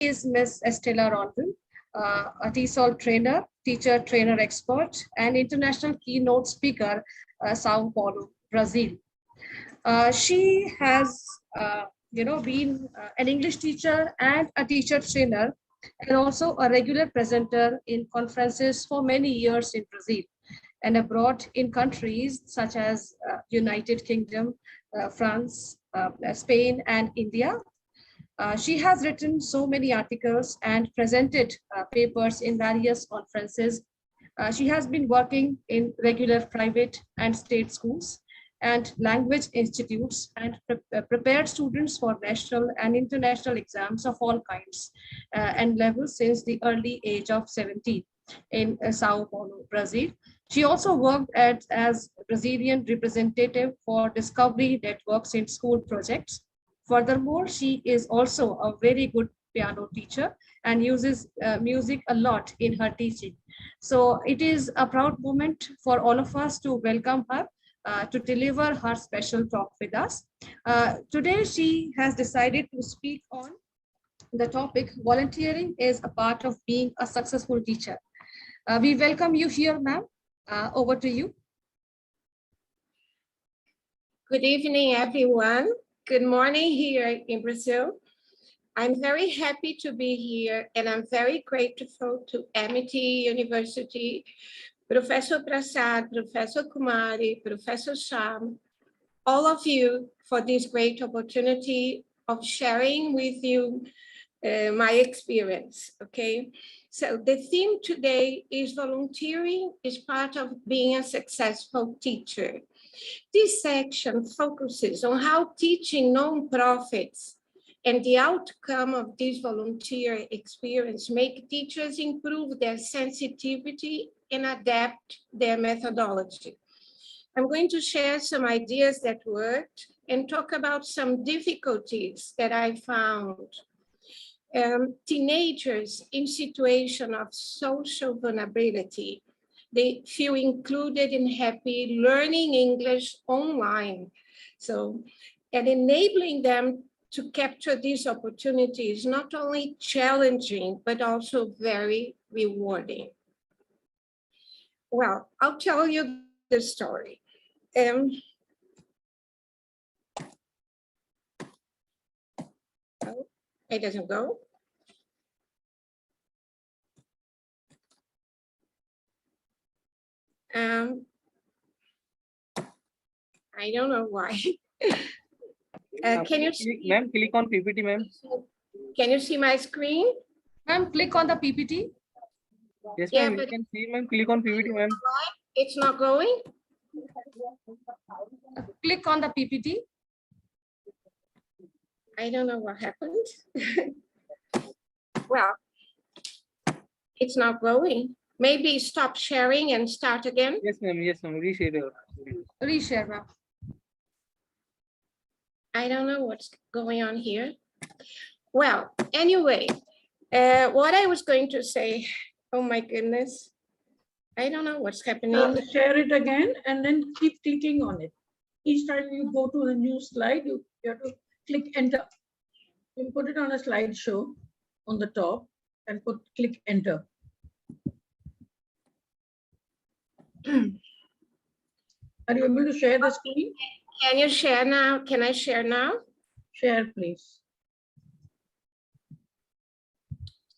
Is Ms. Estella Rondon, a TESOL trainer, teacher, trainer expert, and international keynote speaker, Sao Paulo, Brazil. She has, been an English teacher and a teacher trainer, and also a regular presenter in conferences for many years in Brazil and abroad in countries such as United Kingdom, France, Spain, and India. She has written so many articles and presented papers in various conferences. She has been working in regular private and state schools and language institutes and prepared students for national and international exams of all kinds and levels since the early age of 17 in Sao Paulo, Brazil. She also worked as Brazilian representative for Discovery Networks in school projects. Furthermore, she is also a very good piano teacher and uses music a lot in her teaching. So it is a proud moment for all of us to welcome her to deliver her special talk with us. Today, she has decided to speak on the topic, volunteering is a part of being a successful teacher. We welcome you here, ma'am. Over to you. Good evening, everyone. Good morning here in Brazil. I'm very happy to be here, and I'm very grateful to Amity University, Professor Prasad, Professor Kumari, Professor Sham, all of you for this great opportunity of sharing with you my experience, okay? So the theme today is volunteering is part of being a successful teacher. This section focuses on how teaching non-profits and the outcome of this volunteer experience make teachers improve their sensitivity and adapt their methodology. I'm going to share some ideas that worked and talk about some difficulties that I found. Teenagers in situation of social vulnerability, they feel included and happy learning English online. So, and enabling them to capture these opportunities, not only challenging, but also very rewarding. Well, I'll tell you the story. Oh, it doesn't go. I don't know why. Can you see? Ma'am, click on PPT, ma'am. Can you see my screen? Ma'am, click on the PPT. Yes, ma'am, you can see, ma'am. Click on PPT, ma'am. It's not going? Click on the PPT. I don't know what happened. Well, it's not going. Maybe stop sharing and start again. Yes, ma'am. Yes, ma'am. Reshare. Reshare, ma'am. I don't know what's going on here. Well, anyway, what I was going to say, oh my goodness, I don't know what's happening. Share it again and then keep clicking on it. Each time you go to the new slide, you have to click enter. You put it on a slideshow on the top and click enter. Are you able to share the screen? Can you share now? Can I share now? Share, please.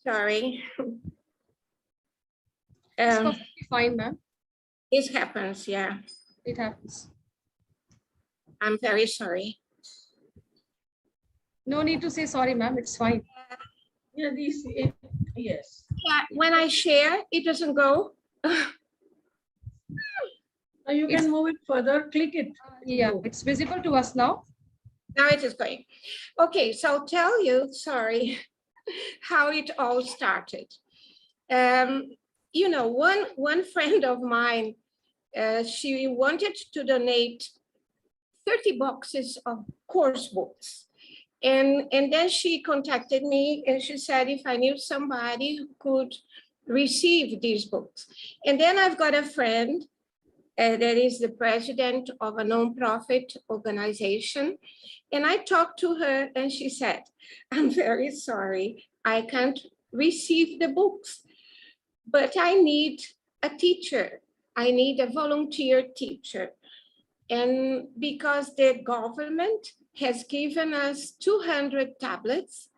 Sorry. It's perfectly fine, ma'am. This happens, yeah. It happens. I'm very sorry. No need to say sorry, ma'am. It's fine. Yeah, yes. Yeah, when I share, it doesn't go. Now you can move it further, click it. Yeah, it's visible to us now. Now it is going. Okay, so I'll tell you, sorry, how it all started. You know, one friend of mine, she wanted to donate 30 boxes of course books. And then she contacted me and she said if I knew somebody who could receive these books. And then I've got a friend that is the president of a nonprofit organization. And I talked to her and she said, I'm very sorry, I can't receive the books, but I need a teacher. I need a volunteer teacher. And because the government has given us 200 tablets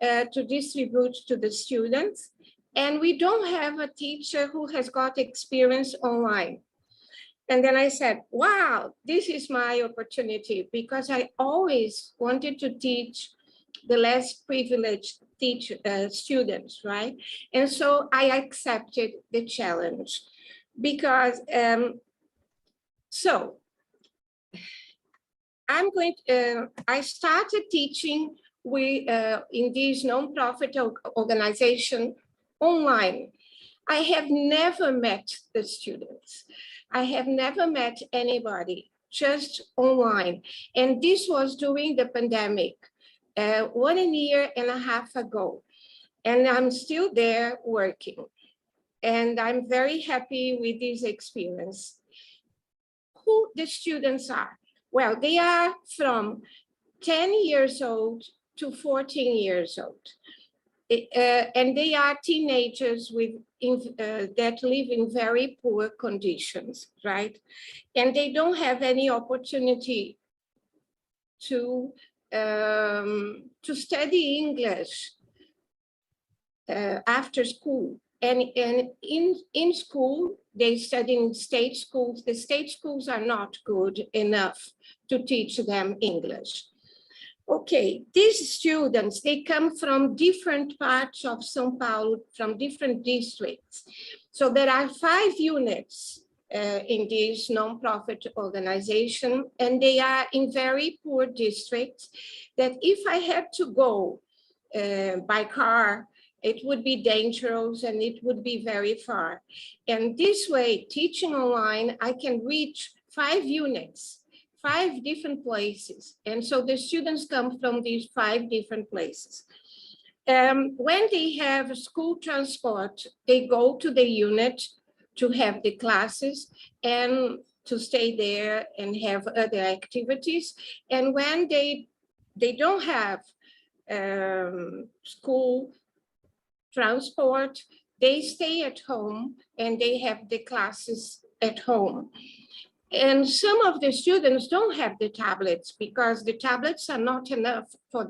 to distribute to the students, and we don't have a teacher who has got experience online. And then I said, wow, this is my opportunity, because I always wanted to teach the less privileged students, right? And so I accepted the challenge because, so I started teaching in this nonprofit organization online. I have never met the students. I have never met anybody, just online. And this was during the pandemic, 1 year and a half ago. And I'm still there working. And I'm very happy with this experience. Who the students are? Well, they are from 10 years old to 14 years old. And they are teenagers that live in very poor conditions, right? And they don't have any opportunity to study English after school. And in school, they study in state schools. The state schools are not good enough to teach them English. Okay, these students, they come from different parts of São Paulo, from different districts. So there are 5 units in this nonprofit organization, and they are in very poor districts that if I had to go by car, it would be dangerous and it would be very far. And this way, teaching online, I can reach 5 units. 5 different places. And so the students come from these 5 different places. When they have school transport, they go to the unit to have the classes and to stay there and have other activities. And when they don't have school transport, they stay at home and they have the classes at home. And some of the students don't have the tablets because the tablets are not enough for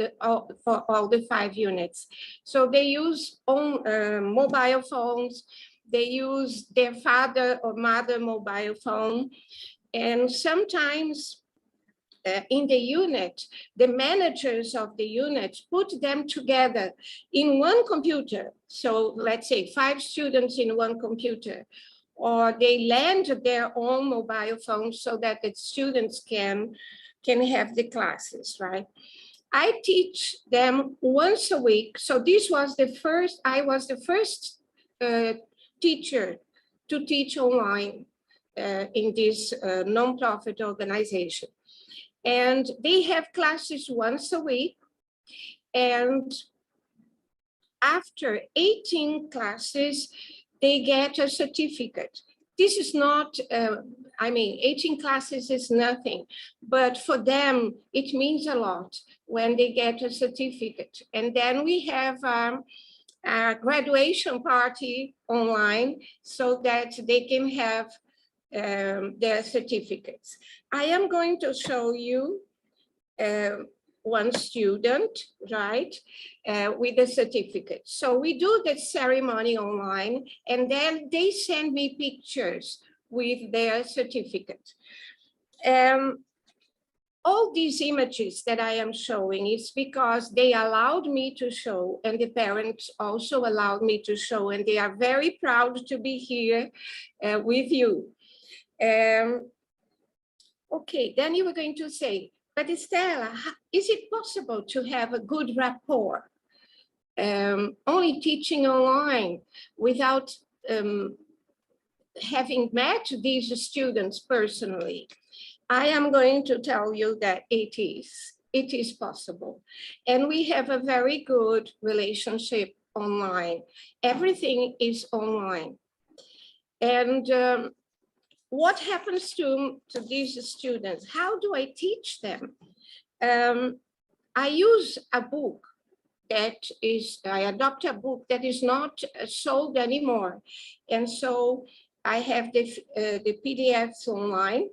all the 5 units. So they use mobile phones. They use their father or mother mobile phone. And sometimes in the unit, the managers of the unit put them together in one computer. So let's say 5 students in one computer, or they lend their own mobile phones so that the students can have the classes, right? I teach them once a week. So this was I was the first teacher to teach online in this nonprofit organization. And they have classes once a week. And after 18 classes, they get a certificate. This is not, 18 classes is nothing, but for them, it means a lot when they get a certificate. And then we have a graduation party online so that they can have their certificates. I am going to show you one student, right, with a certificate. So we do the ceremony online, and then they send me pictures with their certificate. All these images that I am showing is because they allowed me to show, and the parents also allowed me to show, and they are very proud to be here with you. Okay, then you were going to say, but Estella, is it possible to have a good rapport? Only teaching online without having met these students personally? I am going to tell you that it is possible. And we have a very good relationship online. Everything is online. And what happens to these students? How do I teach them? I use a book that is, I adopt a book that is not sold anymore. And so I have the PDFs online,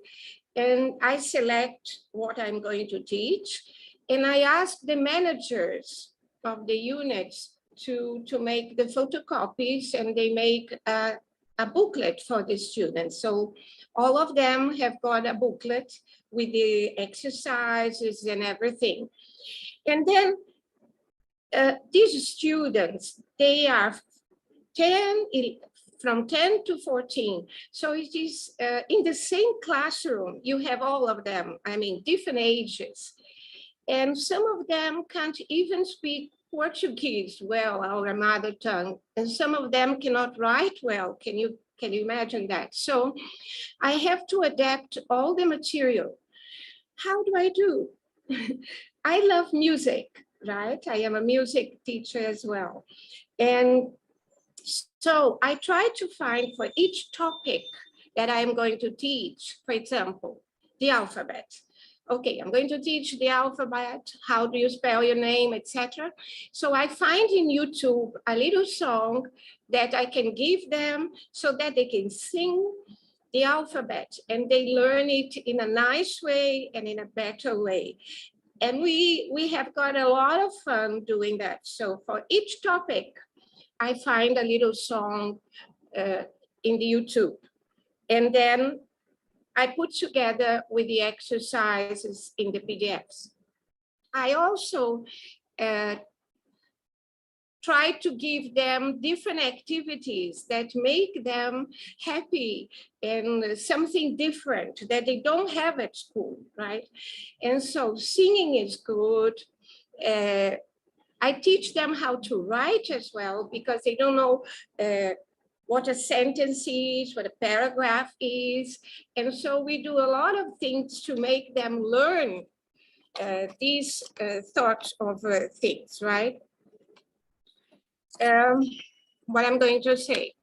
and I select what I'm going to teach. And I ask the managers of the units to make the photocopies, and they make a booklet for the students. So all of them have got a booklet with the exercises and everything. And then these students, they are from 10 to 14. So it is in the same classroom, you have all of them, I mean, different ages. And some of them can't even speak Portuguese well, our mother tongue. And some of them cannot write well. Can you imagine that? So I have to adapt all the material. How do I do? I love music, right? I am a music teacher as well. And so I try to find for each topic that I'm going to teach, for example, the alphabet. Okay, I'm going to teach the alphabet, how do you spell your name, etc. So I find in YouTube a little song that I can give them so that they can sing the alphabet and they learn it in a nice way and in a better way. And we have got a lot of fun doing that. So for each topic, I find a little song in the YouTube. And then I put together with the exercises in the PDFs. I also try to give them different activities that make them happy and something different that they don't have at school, right? And so singing is good. I teach them how to write as well, because they don't know what a sentence is, what a paragraph is. And so we do a lot of things to make them learn these thoughts of things, right? What I'm going to say,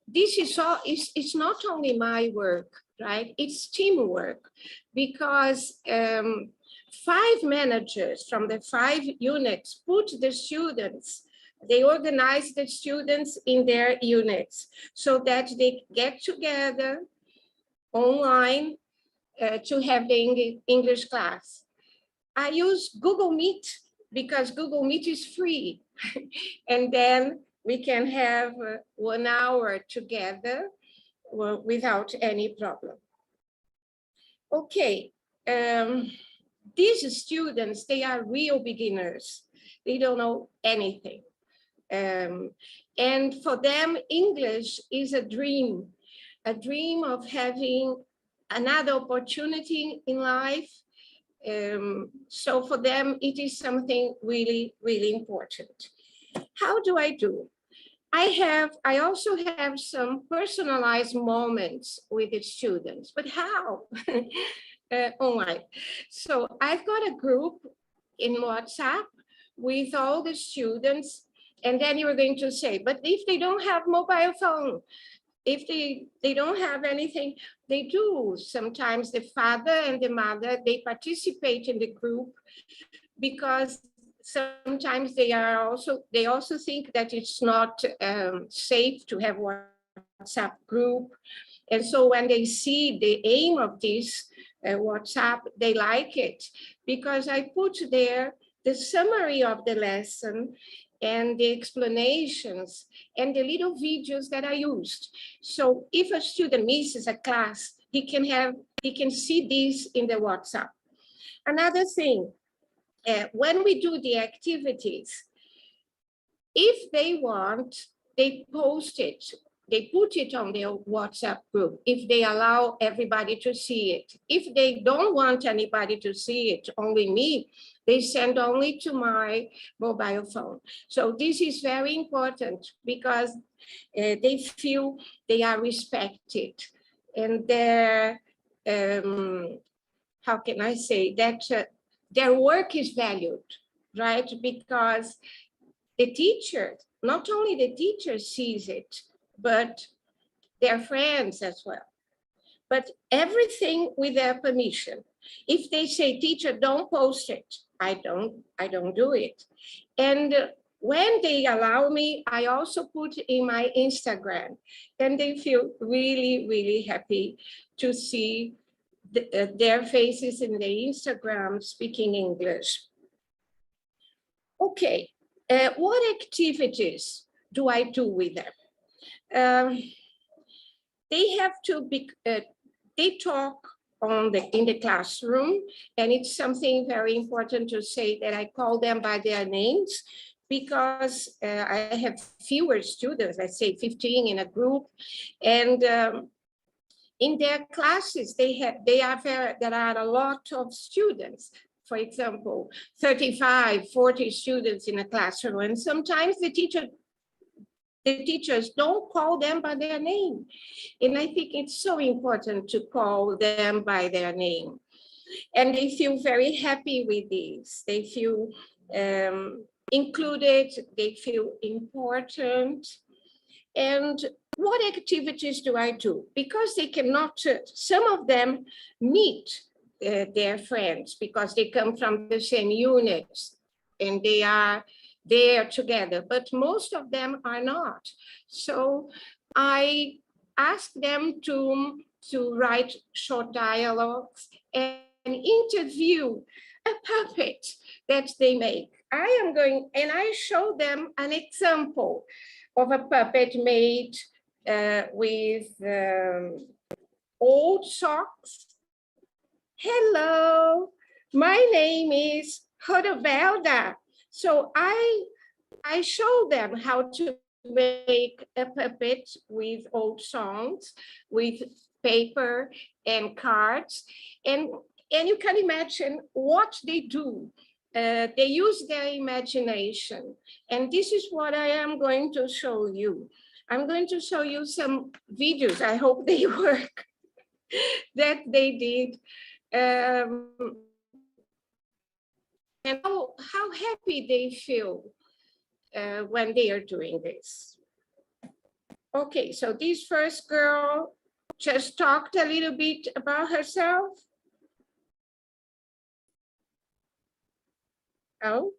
this is all, it's not only my work, right? It's teamwork, because 5 managers from the 5 units put the students, they organize the students in their units so that they get together online to have the English class. I use Google Meet because Google Meet is free. And then we can have 1 hour together without any problem. Okay, these students, they are real beginners. They don't know anything. And for them, English is a dream of having another opportunity in life. So for them, it is something really, really important. How do I do? I also have some personalized moments with the students, but how? Online. So I've got a group in WhatsApp with all the students, and then you're going to say, but if they don't have mobile phone, if they don't have anything, they do. Sometimes the father and the mother, they participate in the group because sometimes they also think that it's not safe to have WhatsApp group. And so when they see the aim of this WhatsApp, they like it because I put there the summary of the lesson and the explanations and the little videos that I used. So if a student misses a class, he can see this in the WhatsApp. Another thing, when we do the activities, if they want, they post it. They put it on their WhatsApp group if they allow everybody to see it. If they don't want anybody to see it, only me, they send only to my mobile phone. So this is very important because they feel they are respected and they're, how can I say, that their work is valued, right? Because the teacher, not only the teacher sees it, but their friends as well. But everything with their permission. If they say, teacher, don't post it, I don't do it. And when they allow me, I also put in my Instagram, and they feel really, really happy to see their faces in the Instagram speaking English. Okay, what activities do I do with them? They have to be, they talk in the classroom, and it's something very important to say that I call them by their names, because I have fewer students, let's say 15 in a group, and in their classes, there are a lot of students. For example, 35, 40 students in a classroom, and sometimes the teachers don't call them by their name. And I think it's so important to call them by their name. And they feel very happy with this. They feel included, they feel important. And what activities do I do? Because they cannot, some of them meet their friends because they come from the same units and they are there together, but most of them are not. So I ask them to write short dialogues and interview a puppet that they make. I show them an example of a puppet made with old socks. Hello, my name is Rodovelda. So I show them how to make a puppet with old songs, with paper and cards. And you can imagine what they do. They use their imagination. And this is what I am going to show you. I'm going to show you some videos, I hope they work, that they did. And how happy they feel when they are doing this. Okay, so this first girl just talked a little bit about herself. Oh.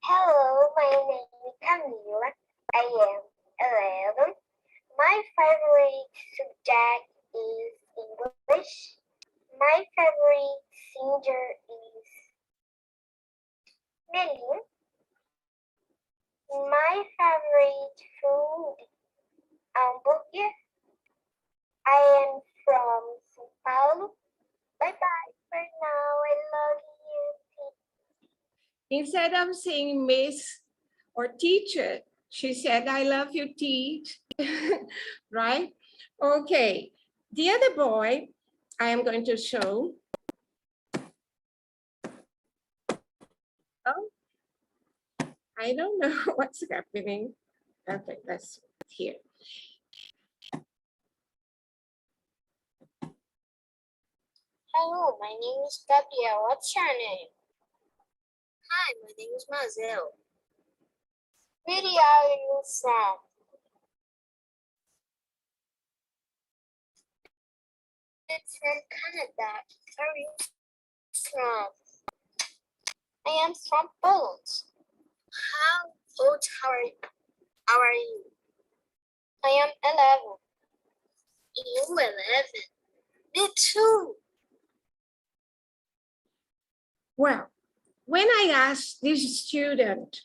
Hello, my name is Camila. I am 11. My favorite subject is English. My favorite singer is Mandela. My favorite food, hambúrguer. I am from São Paulo. Bye-bye for now. I love you. Instead of saying miss or teacher, she said, I love you, teach, right? Okay, the other boy I am going to show. Oh, I don't know what's happening. Okay, let's hear. Hello, my name is Gabriel. What's your name? Hi, my name is Mazel. Where are you from? I'm from Canada. Where are you from? I am from Poland. How old are you? I am 11. You 11? Me too. Well, when I asked this student,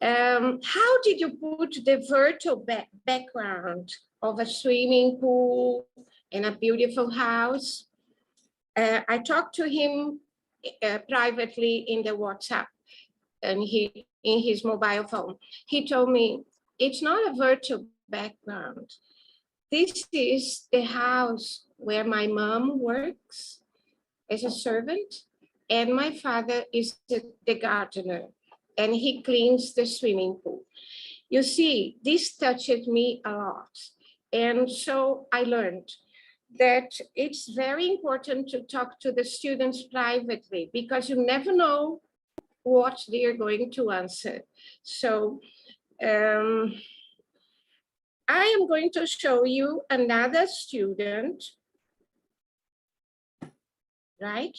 how did you put the virtual background of a swimming pool and a beautiful house? I talked to him privately in the WhatsApp and in his mobile phone. He told me, it's not a virtual background. This is the house where my mom works as a servant, and my father is the gardener, and he cleans the swimming pool. You see, this touched me a lot. And so I learned that it's very important to talk to the students privately, because you never know what they are going to answer. So I am going to show you another student, right?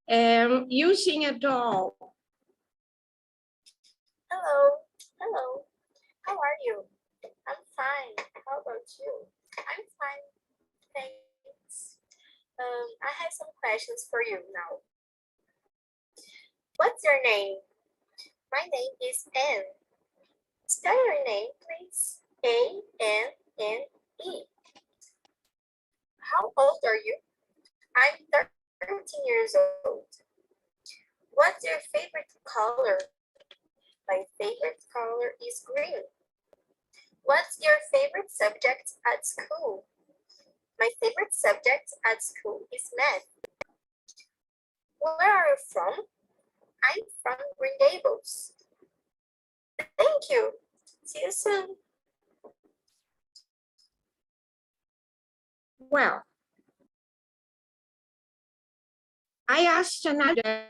Using a doll. Hello. Hello. How are you? I'm fine. How about you? I'm fine. Thanks. I have some questions for you now. What's your name? My name is Anne. Spell your name, please. A-N-N-E. How old are you? I'm 13 years old. What's your favorite color? My favorite color is green. What's your favorite subject at school? My favorite subject at school is math. Where are you from? I'm from Green Gables. Thank you. See you soon. Well, I asked another,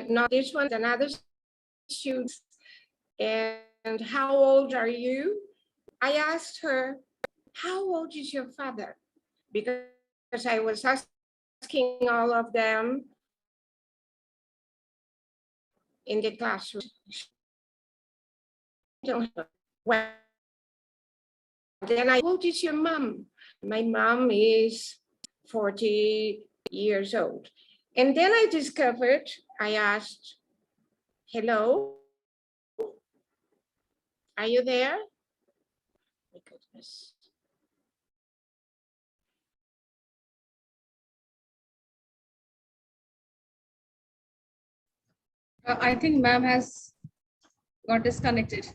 not this one, another student, and how old are you? I asked her, how old is your father? Because I was asking all of them in the classroom. Well, then how old is your mom? My mom is 40 years old. And then I discovered, I asked, hello, are you there? My goodness. I think ma'am has got disconnected.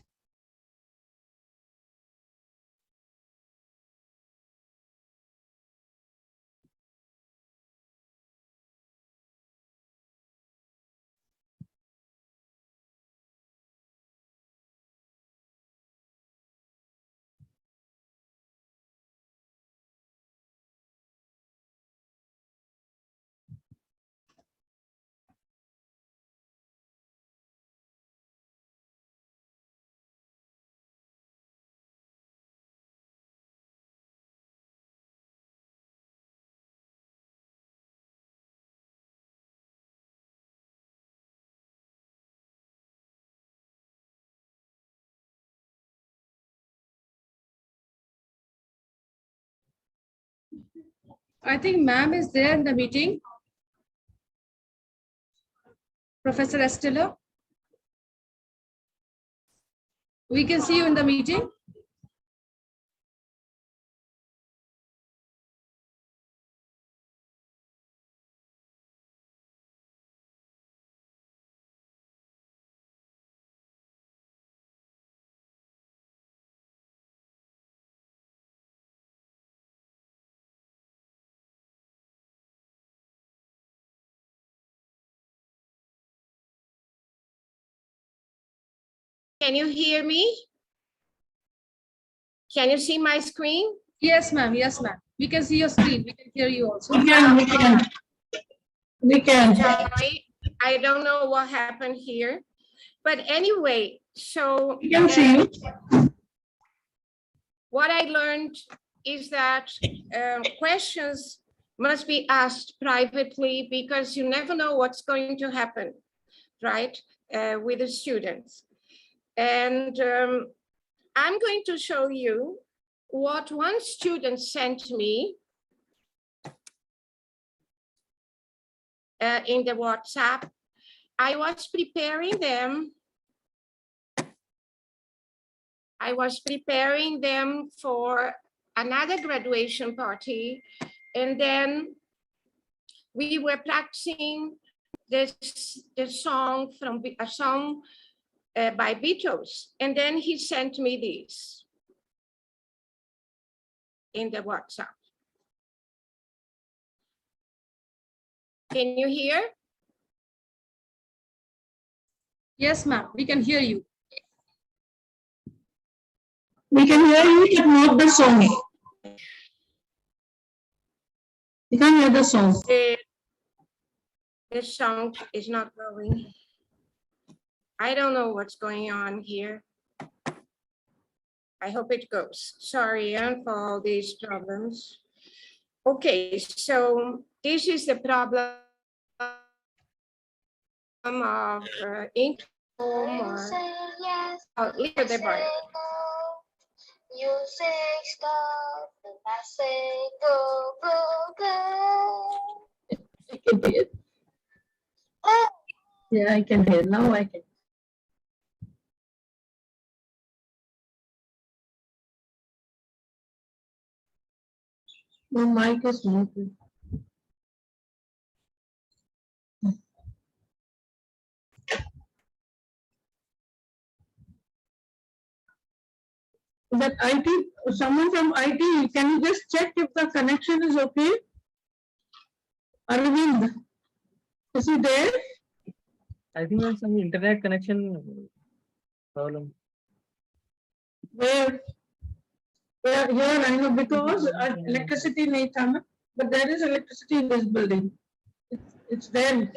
I think ma'am is there in the meeting. Professor Estella, we can see you in the meeting. Can you hear me? Can you see my screen? Yes, ma'am. Yes, ma'am. We can see your screen. We can hear you also. We can. Sorry, I don't know what happened here. But anyway, so We can see you. what I learned is that questions must be asked privately because you never know what's going to happen, right, with the students. And I'm going to show you what one student sent me in the WhatsApp. I was preparing them for another graduation party, and then we were practicing the song from a song by Beatles, and then he sent me this in the WhatsApp. Can you hear? Yes, ma'am. We can hear you. We can hear you, but not the song. We can hear the song. The song is not going. I don't know what's going on here. I hope it goes. Sorry for all these problems. Okay, so this is the problem of income. You say yes, Leave I the say bar. no. You say stop, and I say go, go, go. I can hear. Oh, Yeah, I can hear. Now I can. My mic is muted. That IT, someone from IT, can you just check if the connection is okay? Arvind, is he there? I think there's some internet connection problem. Where? Here, I know, because electricity nahi tha na, but there is electricity in this building. It's there.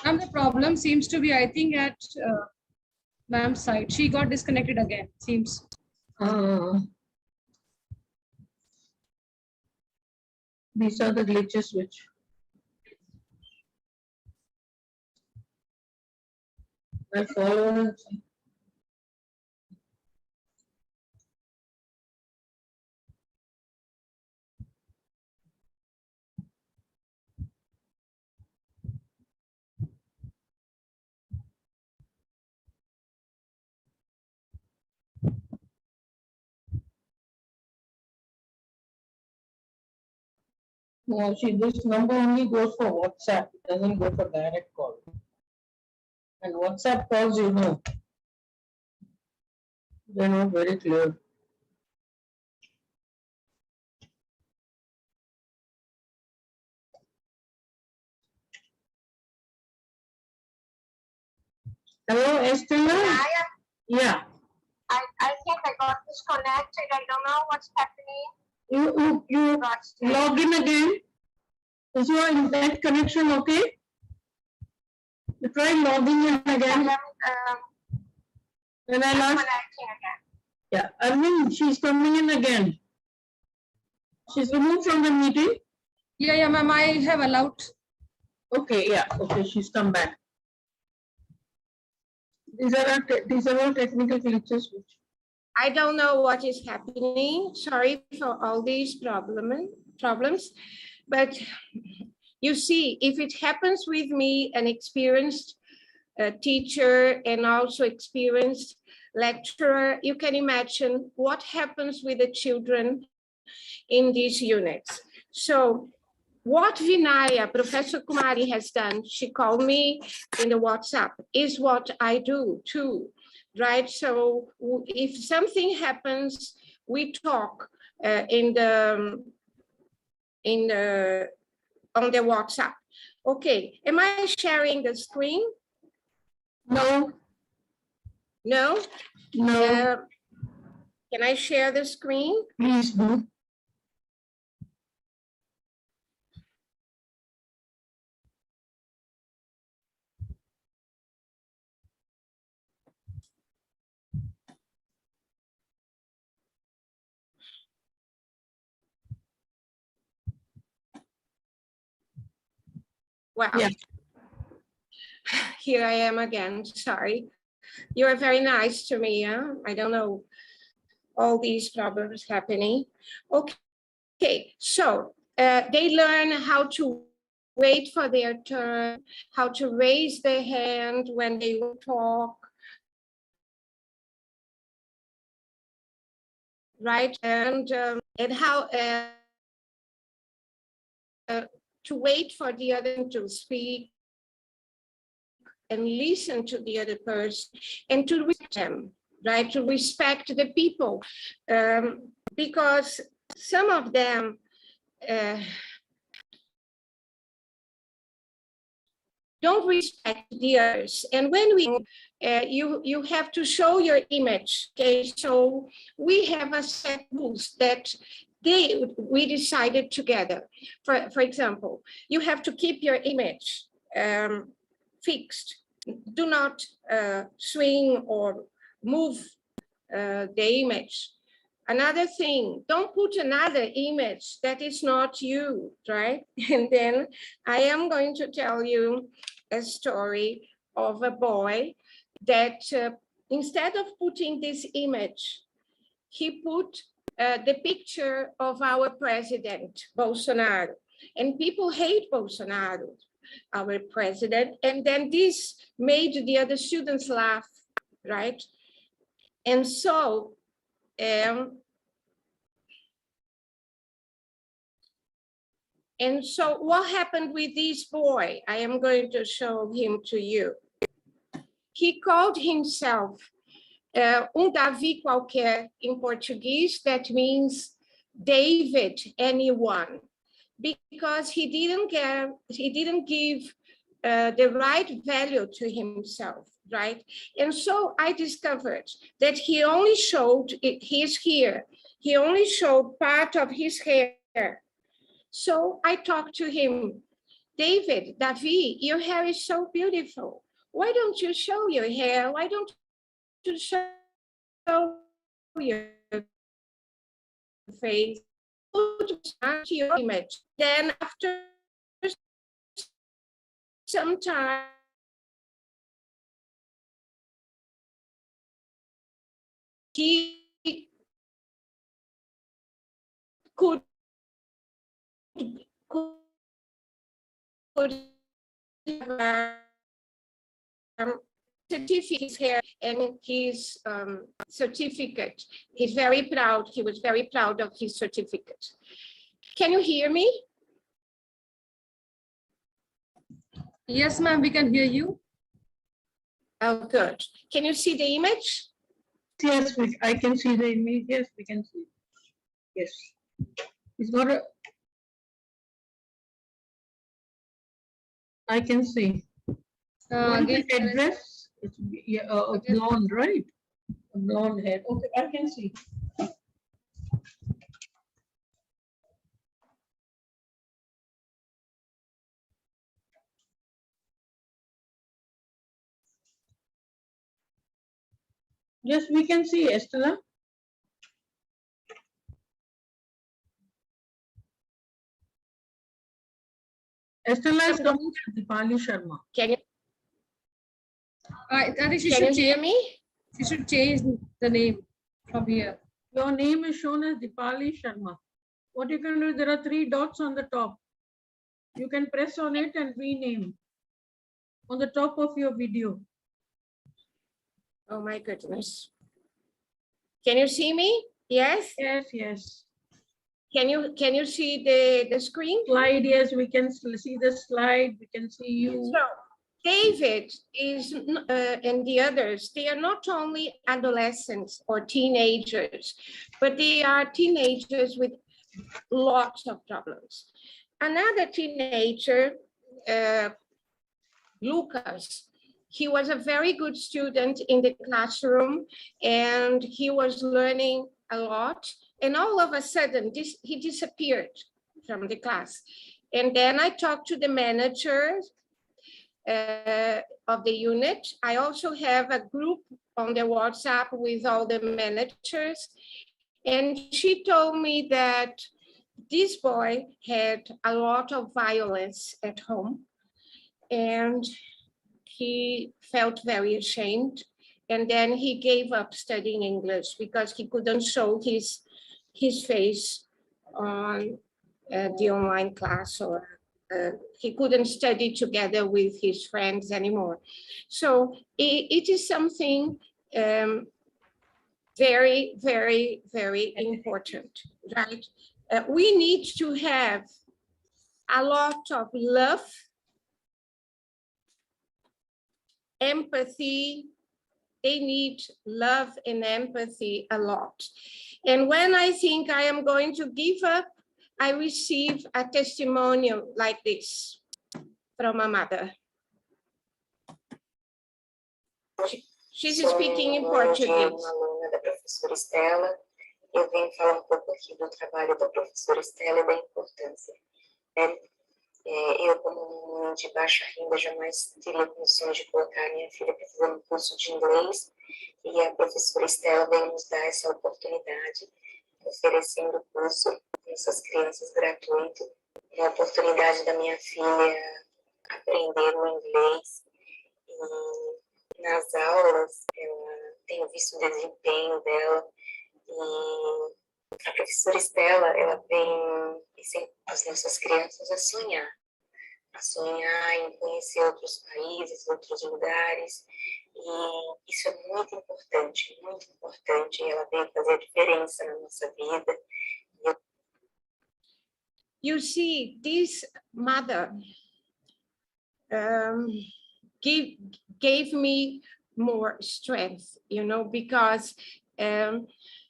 And the problem seems to be, I think, at ma'am's side. She got disconnected again, seems. These are the glitches which. I follow. No, see, this number only goes for WhatsApp. It doesn't go for direct call. And WhatsApp calls, you know, they're not very clear. Hello, Estella? Yeah. I think I got disconnected. I don't know what's happening. You log in again. Is your internet connection okay? You try logging in again. When I last. Connecting again. Yeah, I mean, she's coming in again. She's removed from the meeting. Yeah, ma'am, I have allowed. Okay, yeah, okay, she's come back. These are all technical glitches. I don't know what is happening. Sorry for all these problems. But you see, if it happens with me, an experienced teacher and also experienced lecturer, you can imagine what happens with the children in these units. So what Vinaya, Professor Kumari has done, she called me in the WhatsApp, is what I do too, right? So if something happens, we talk on the WhatsApp. Okay, am I sharing the screen? No. No? No. Can I share the screen? Please do. Wow. Yeah. Here I am again, sorry. You are very nice to me, huh? I don't know all these problems happening. Okay, so they learn how to wait for their turn, how to raise their hand when they will talk, right? And how to wait for the other to speak and listen to the other person and to respect them, right? To respect the people, because some of them don't respect the others. And when we, you have to show your image, okay? So we have a set of rules that we decided together. For example, you have to keep your image fixed. Do not swing or move the image. Another thing, don't put another image that is not you, right? And then I am going to tell you a story of a boy that instead of putting this image, he put the picture of our president, Bolsonaro. And people hate Bolsonaro, our president. And then this made the other students laugh, right? And so, what happened with this boy? I am going to show him to you. He called himself Davi qualquer in Portuguese, that means David anyone, because he didn't give the right value to himself, right? And so I discovered that he only showed his hair. He only showed part of his hair. So I talked to him, David, Davi, your hair is so beautiful. Why don't you show your hair? Why don't you show your face? Put your image. Then after some time, he could certificate his hair and his certificate. He's very proud. He was very proud of his certificate. Can you hear me? Yes, ma'am, we can hear you. Oh, good. Can you see the image? Yes, I can see the image. Yes, we can see. Yes. It's got a. I can see. Again, Headdress. It's blonde, right? A blonde hair. Okay, I can see. Yes, we can see, Estella. Estella is coming to Dipali Sharma. Can you, I think she can should you hear change. me? She should change the name from here. Your name is shown as Dipali Sharma. What you can do, there are 3 dots on the top. You can press on it and rename on the top of your video. Oh my goodness. Can you see me? Yes? Yes, yes. Can you see the screen? Slide, yes, we can see the slide. We can see you. So David is and the others, they are not only adolescents or teenagers, but they are teenagers with lots of problems. Another teenager, Lucas, he was a very good student in the classroom and he was learning a lot. And all of a sudden, he disappeared from the class. And then I talked to the manager of the unit. I also have a group on the WhatsApp with all the managers. And she told me that this boy had a lot of violence at home and he felt very ashamed. And then he gave up studying English because he couldn't show his face on the online class, or he couldn't study together with his friends anymore. So it is something very, very, very important, right? We need to have a lot of love, empathy. They need love and empathy a lot. And when I think I am going to give up, I receive a testimonial like this from a mother. She's speaking in Portuguese. Uma aluna da professora Estela. Eu venho falar um pouco aqui do trabalho da professora Estela e da importância. Eu, como mãe de baixa renda, jamais teria condições de colocar minha filha para fazer um curso de inglês. e a professora Estela veio nos dar essa oportunidade, oferecendo o curso com essas crianças gratuito, a oportunidade da minha filha aprender o inglês. E nas aulas, eu tenho visto o desempenho dela, e a professora Estela, ela vem ensinar as nossas crianças a sonhar em conhecer outros países, outros lugares, e isso é muito importante, e ela vem fazer a diferença na nossa vida. You see, this mother gave me more strength, you know, because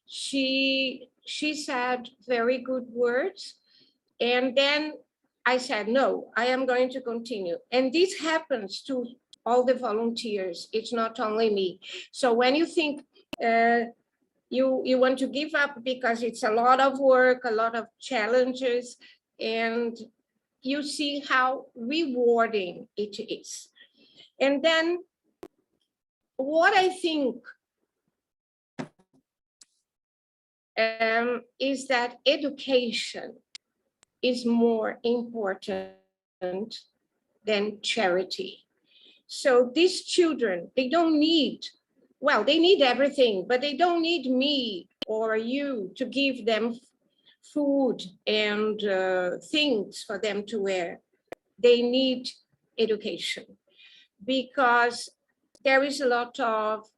she said very good words, and then I said, no, I am going to continue. And this happens to all the volunteers. It's not only me. So when you think you want to give up because it's a lot of work, a lot of challenges, and you see how rewarding it is. And then what I think is that education is more important than charity. So these children, they don't need, well, they need everything, but they don't need me or you to give them food and things for them to wear. They need education because there is a lot of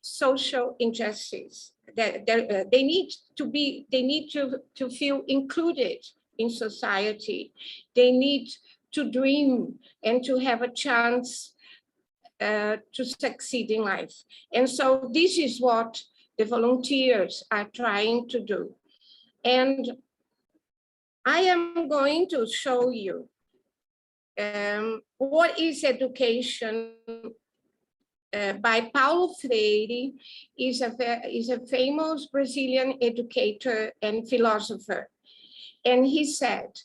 social injustice. They need to feel included in society. They need to dream and to have a chance to succeed in life. And so this is what the volunteers are trying to do. And I am going to show you what is education by Paulo Freire. Is a famous Brazilian educator and philosopher. And he said,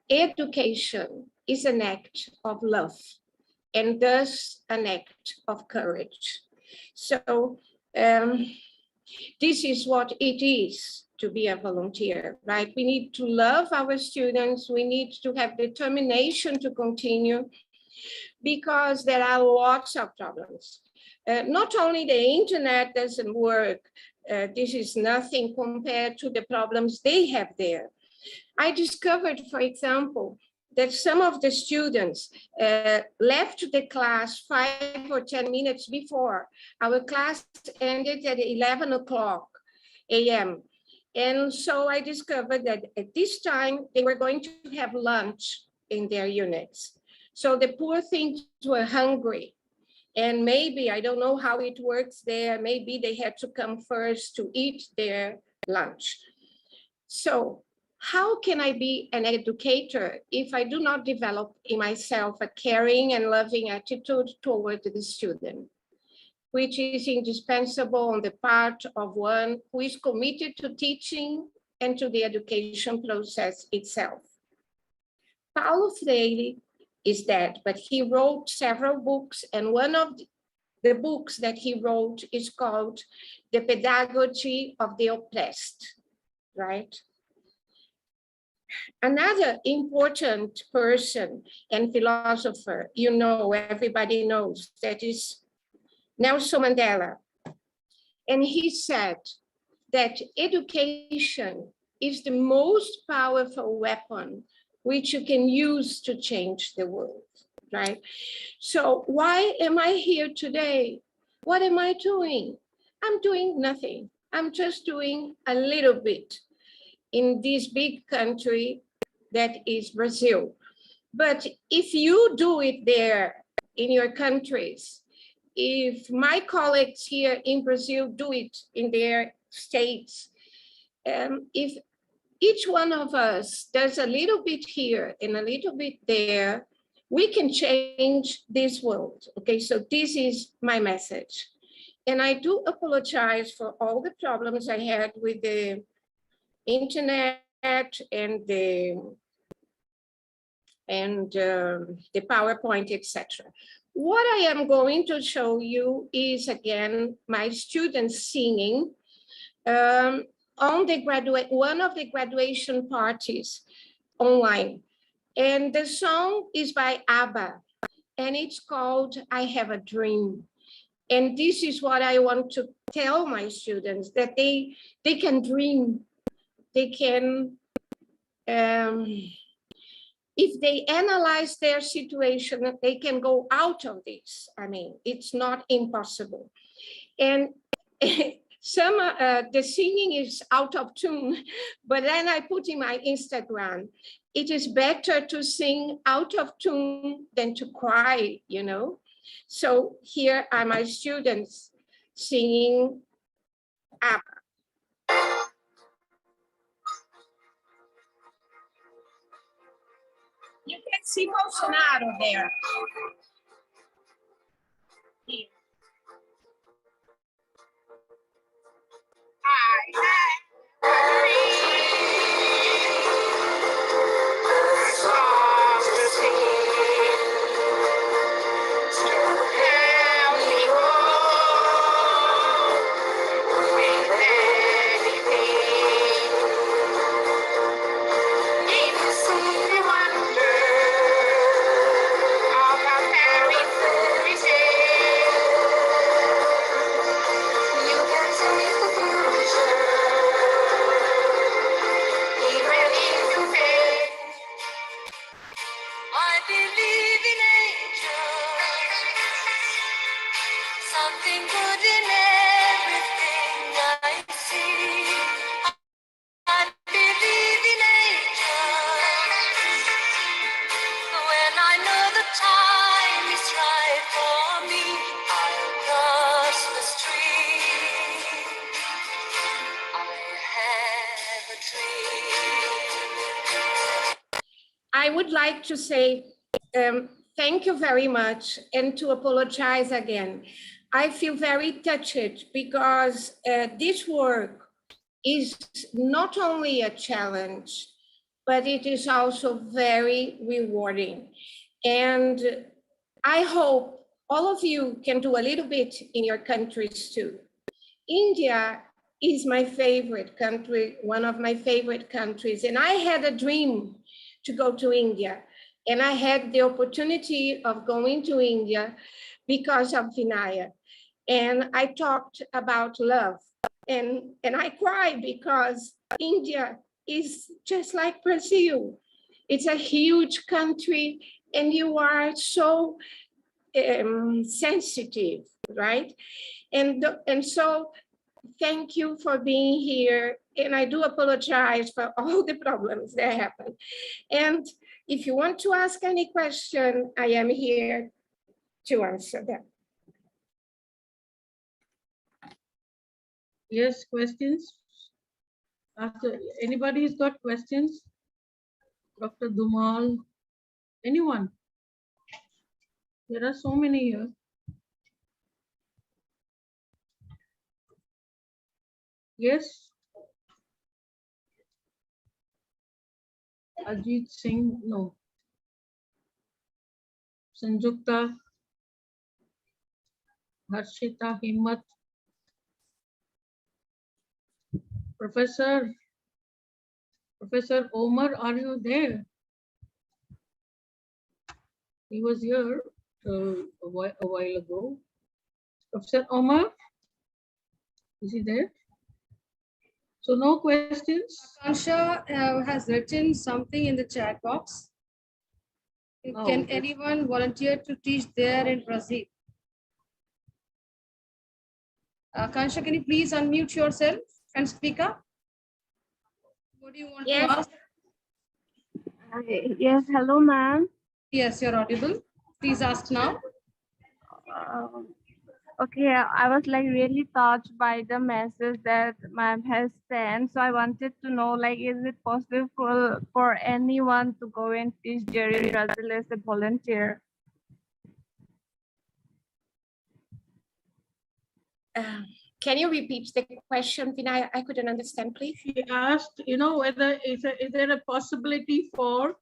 education is an act of love and thus an act of courage. So this is what it is to be a volunteer, right? We need to love our students. We need to have determination to continue because there are lots of problems. Not only the internet doesn't work, this is nothing compared to the problems they have there. I discovered, for example, that some of the students left the class 5 or 10 minutes before. Our class ended at 11 o'clock a.m. And so I discovered that at this time, they were going to have lunch in their units. So the poor things were hungry. And maybe, I don't know how it works there, maybe they had to come first to eat their lunch. So how can I be an educator if I do not develop in myself a caring and loving attitude toward the student, which is indispensable on the part of one who is committed to teaching and to the education process itself? Paulo Freire is dead, but he wrote several books, and one of the books that he wrote is called The Pedagogy of the Oppressed, right? Another important person and philosopher, you know, everybody knows, that is Nelson Mandela. And he said that education is the most powerful weapon which you can use to change the world, right? So why am I here today? What am I doing? I'm doing nothing. I'm just doing a little bit in this big country that is Brazil. But if you do it there in your countries, if my colleagues here in Brazil do it in their states, if each one of us does a little bit here and a little bit there, we can change this world, okay? So this is my message. And I do apologize for all the problems I had with the internet and the PowerPoint, etc. what I am going to show you is, again, my students singing on the one of the graduation parties online. And the song is by ABBA, and it's called I Have a Dream. And this is what I want to tell my students, that they can dream, they can, if they analyze their situation, they can go out of this. I mean, it's not impossible. And some, the singing is out of tune, but then I put in my Instagram, it is better to sing out of tune than to cry, you know? So here are my students singing ABBA. You can see Bolsonaro there. Here. Something good in everything I see. I believe in angels. When I know the time is right for me, I'll cross the street. I have a dream. I would like to say thank you very much and to apologize again. I feel very touched because this work is not only a challenge, but it is also very rewarding. And I hope all of you can do a little bit in your countries too. India is my favorite country, one of my favorite countries. And I had a dream to go to India. And I had the opportunity of going to India because of Vinaya. And I talked about love. And I cried because India is just like Brazil. It's a huge country and you are so sensitive, right? And so thank you for being here. And I do apologize for all the problems that happened. And if you want to ask any question, I am here to answer them. Yes, questions? Anybody's got questions? Dr. Dhumal, anyone? There are so many here. Yes? Ajit Singh, no. Sanjukta, Harshita, Himmat. Professor Omar, are you there? He was here a while ago. Professor Omar, is he there? So no questions? Kansha has written something in the chat box. Can anyone volunteer to teach there in Brazil? Kansha, can you please unmute yourself and speak up? What do you want to ask? Yes, hello, ma'am. Yes, you're audible. Please ask now. Okay, I was like really touched by the message that ma'am has sent. So I wanted to know, like, is it possible for anyone to go and teach there in Brazil as a volunteer? Can you repeat the question, Vinaya? I couldn't understand, please. He asked, whether is there a possibility for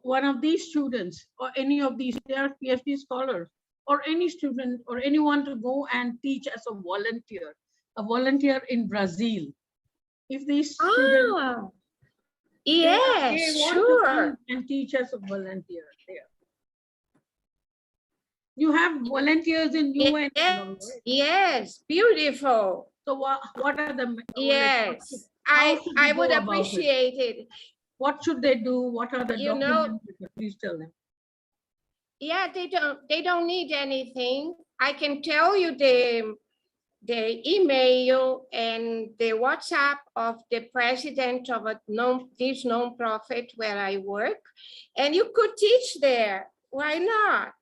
one of these students or any of these, they are PhD scholars, or any student or anyone to go and teach as a volunteer in Brazil. If these students, yes, they want to sure. come and teach as a volunteer there. You have volunteers in UN. Yes, yes, beautiful. So what are the Yes, how should we I would go about it? appreciate it. What should they do? What are the You know, documents? Please tell them. yeah, they don't need anything. I can tell you the email and the WhatsApp of the president of this non-profit where I work, and you could teach there. Why not?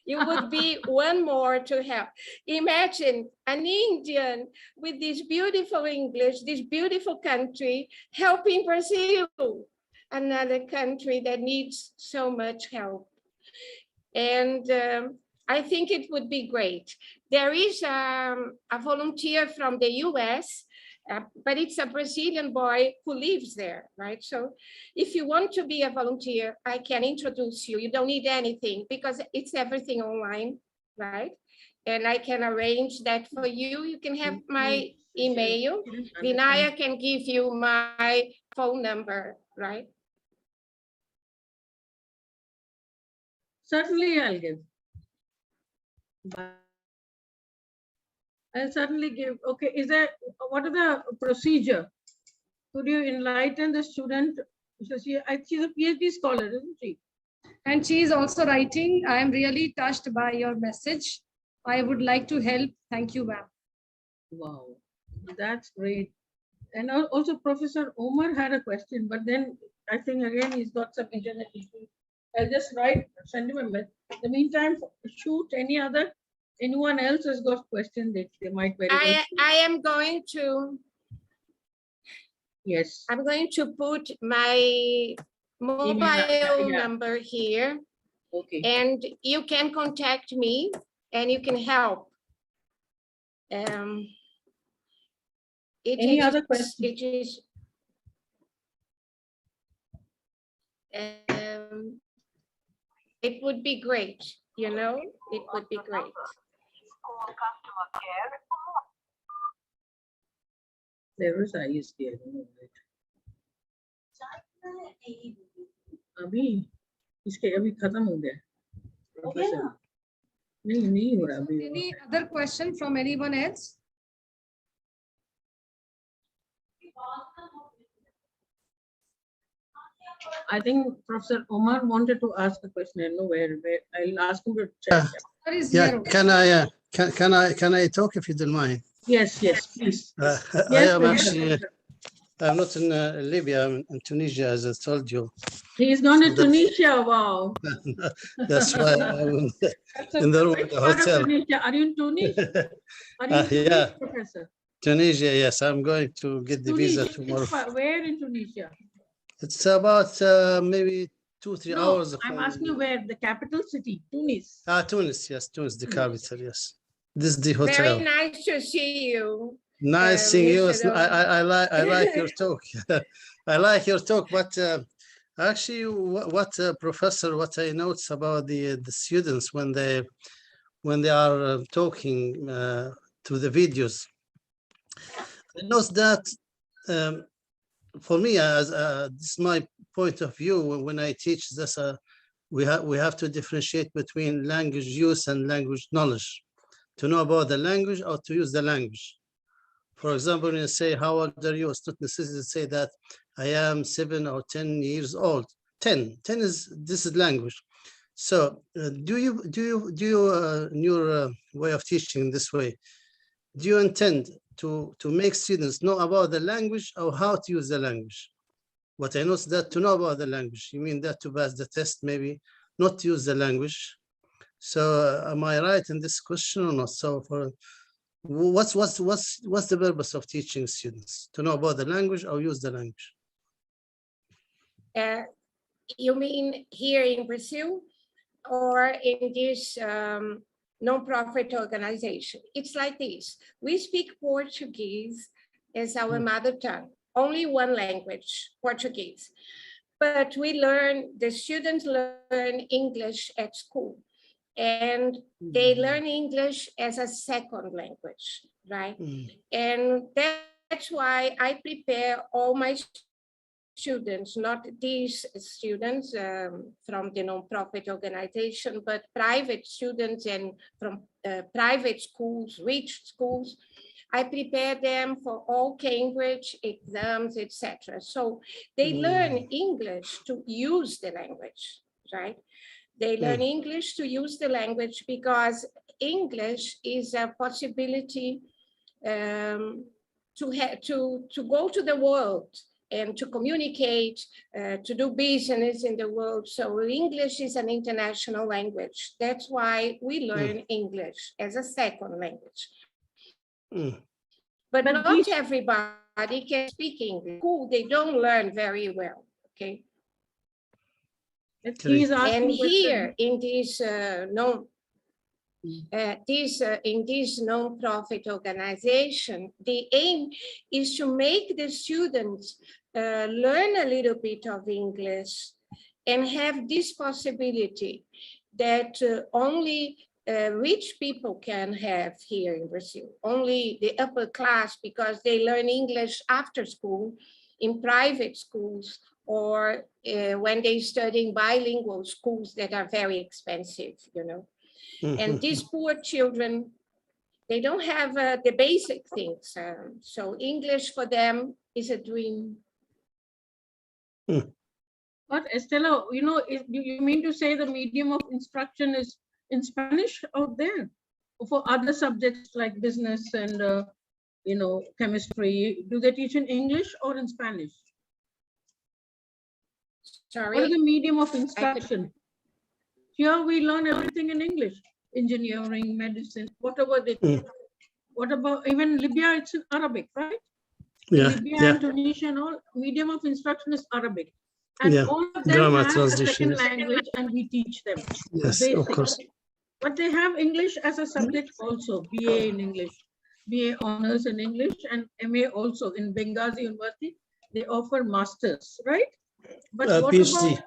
You would be one more to help. Imagine an Indian with this beautiful English, this beautiful country, helping Brazil, another country that needs so much help. And I think it would be great. There is a volunteer from the US, but it's a Brazilian boy who lives there, right? So if you want to be a volunteer, I can introduce you. You don't need anything because it's everything online, right? And I can arrange that for you. You can have my email. Vinaya can give you my phone number, right? Certainly, I'll give. I'll certainly give. Okay, what are the procedure? Could you enlighten the student? So she's a PhD scholar, isn't she? And she is also writing, I am really touched by your message. I would like to help. Thank you, ma'am. Wow, that's great. And also Professor Omar had a question, but then I think again he's got some internet issues. I'll just send him a message. In the meantime, shoot anyone else has got questions that they might very well. I am going to. Yes. I'm going to put my mobile number here. Okay. And you can contact me and you can help. Any other questions? It would be great, you know, it would be great. There is ISD. अभी खत्म हो गया professor नहीं हो रहा अभी. Any other question from anyone else? I think Professor Omar wanted to ask a question. I know where I'll ask him to check. Yeah, can I talk if you don't mind? Yes, please. I'm not in Libya, I'm in Tunisia, as I told you. He's gone to Tunisia, wow. That's why I'm in the hotel. Are you in Tunis? Yeah, Professor? Tunisia, yes, I'm going to get the visa tomorrow. Where in Tunisia? It's about maybe 2-3 hours. I'm asking you where, the capital city, Tunis. Tunis, yes, Tunis, the capital, yes. This is the hotel. Very nice to see you. Nice seeing you. I like your talk. I like your talk, but actually, Professor, what I notice about the students when they are talking to the videos, I notice that for me, as this is my point of view, when I teach this, we have to differentiate between language use and language knowledge. To know about the language or to use the language. For example, when you say, how old are you? It's not necessary to say that I am 7 or 10 years old. 10 this is language. So do you in your way of teaching this way, do you intend to make students know about the language or how to use the language? What I noticed that to know about the language, you mean that to pass the test, maybe not to use the language. So am I right in this question or not? So for what's the purpose of teaching students? To know about the language or use the language? You mean here in Brazil or in this non-profit organization? It's like this. We speak Portuguese as our mother tongue, only one language, Portuguese. but the students learn English at school, and they learn English as a second language, right? And that's why I prepare all my students, not these students from the nonprofit organization, but private students and from private schools, rich schools. I prepare them for all Cambridge exams, etc. So they learn English to use the language, right? They learn English to use the language because English is a possibility to go to the world and to communicate, to do business in the world. So English is an international language. That's why we learn English as a second language. But not everybody can speak English. Cool, they don't learn very well, okay? And here in this non-profit organization, the aim is to make the students learn a little bit of English and have this possibility that only rich people can have here in Brazil, only the upper class, because they learn English after school in private schools or when they study in bilingual schools that are very expensive, you know. And these poor children, they don't have the basic things. So English for them is a dream. But Estella, you know, you mean to say the medium of instruction is in Spanish out there for other subjects like business and, you know, chemistry? Do they teach in English or in Spanish? Sorry? What is the medium of instruction? Here we learn everything in English, engineering, medicine, whatever they teach. What about even Libya? It's in Arabic, right? Libya and Tunisia and all, medium of instruction is Arabic. And all of them have a second language and we teach them. Yes, of course. But they have English as a subject also, BA in English, BA honors in English, and MA also in Benghazi University. They offer masters, right? But what PhD.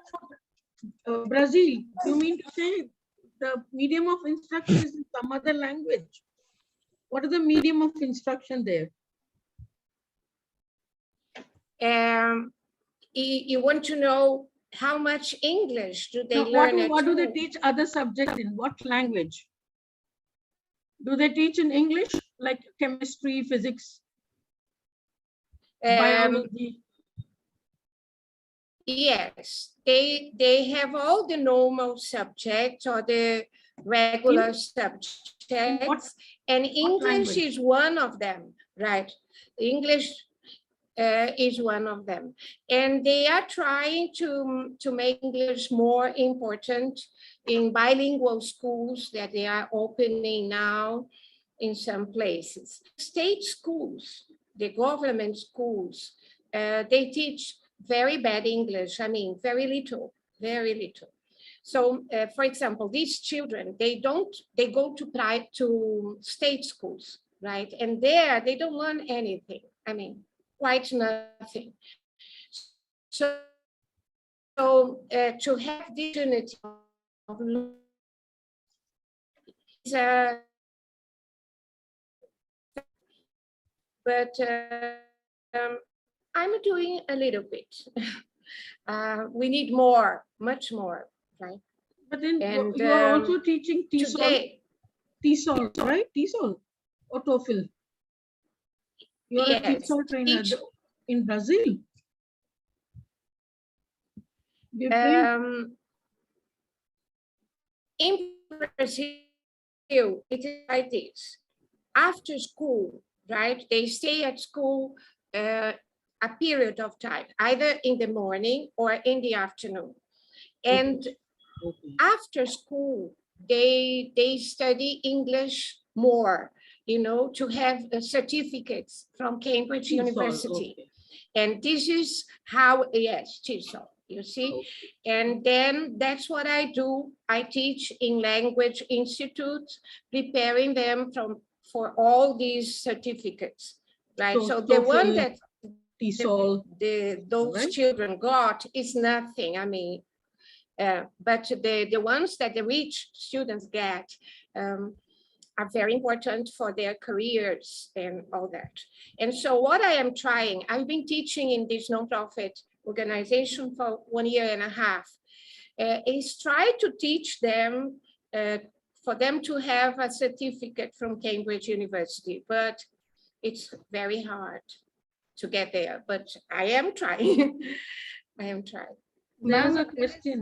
about Brazil? You mean to say the medium of instruction is in some other language? What is the medium of instruction there? You want to know how much English do they learn at What do they school? teach other subjects in? What language? Do they teach in English, like chemistry, physics, biology? Yes, they have all the normal subjects or the regular subjects, and English is one of them, right? English is one of them. And they are trying to make English more important in bilingual schools that they are opening now in some places. State schools, the government schools, they teach very bad English. I mean, very little, very little. So, for example, these children, they go to state schools, right? And there they don't learn anything. I mean, quite nothing. So to have the opportunity of but I'm doing a little bit. We need more, much more, right? But then you are also teaching TESOL, TESOL, right? TESOL or TOEFL. You are a TESOL trainer in Brazil. In Brazil, it is like this. After school, right? They stay at school a period of time, either in the morning or in the afternoon. And after school, they study English more, you know, to have certificates from Cambridge University. And this is how, yes, TESOL, you see? And then that's what I do. I teach in language institutes, preparing them for all these certificates, right? So the one that TESOL. those Right. children got is nothing. I mean, but the ones that the rich students get are very important for their careers and all that. And so what I am trying, I've been teaching in this nonprofit organization for 1.5 years, is try to teach them, for them to have a certificate from Cambridge University, but it's very hard to get there, but I am trying. I am trying. There's Ma'am, a question.